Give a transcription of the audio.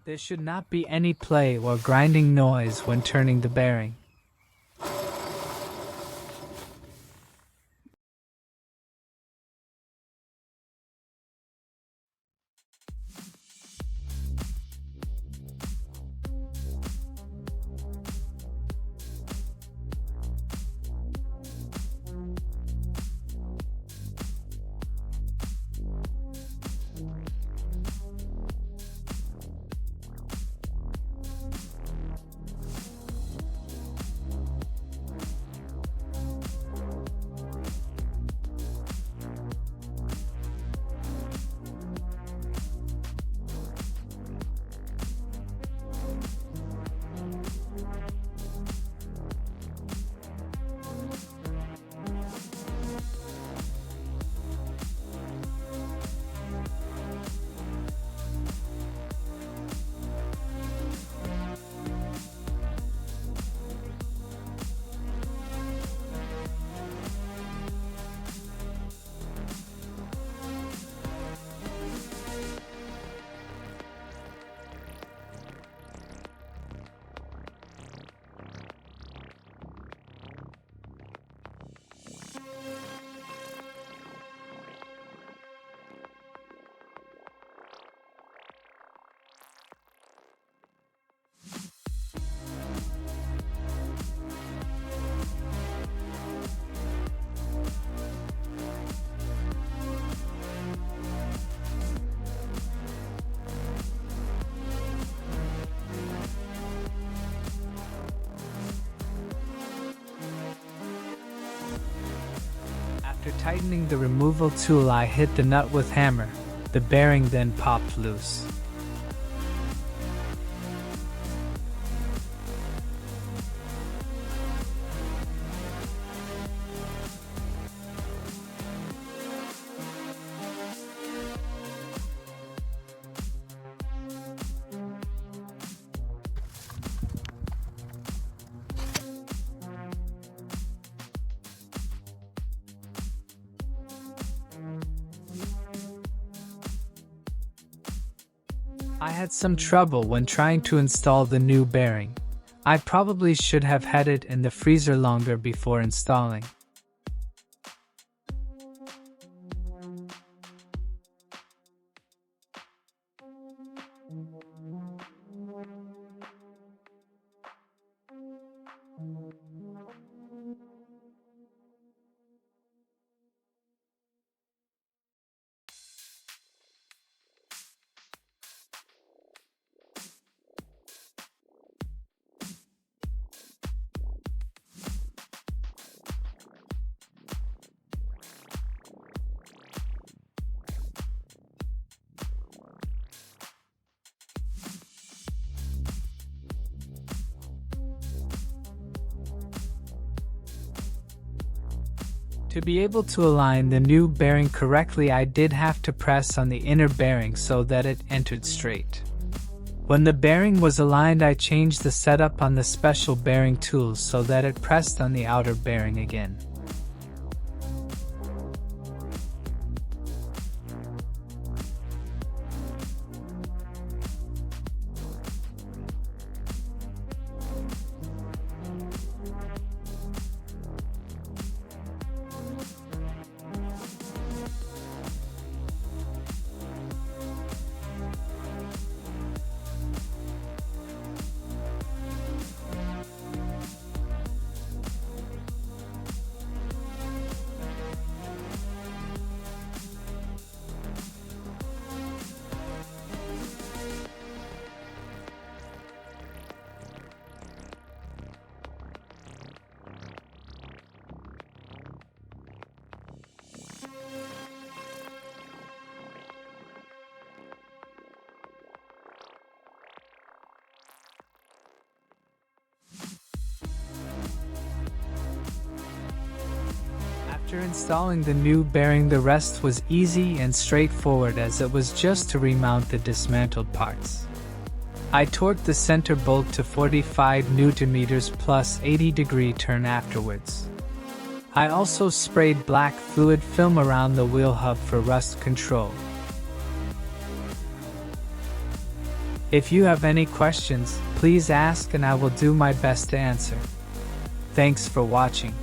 There should not be any play or grinding noise when turning the bearing. After tightening the removal tool, I hit the nut with hammer. The bearing then popped loose. I had some trouble when trying to install the new bearing. I probably should have had it in the freezer longer before installing. To be able to align the new bearing correctly, I did have to press on the inner bearing so that it entered straight. When the bearing was aligned, I changed the setup on the special bearing tools so that it pressed on the outer bearing again. After installing the new bearing, the rest was easy and straightforward, as it was just to remount the dismantled parts. I torqued the center bolt to 45 Nm plus 80-degree turn afterwards. I also sprayed black fluid film around the wheel hub for rust control. If you have any questions, please ask and I will do my best to answer. Thanks for watching.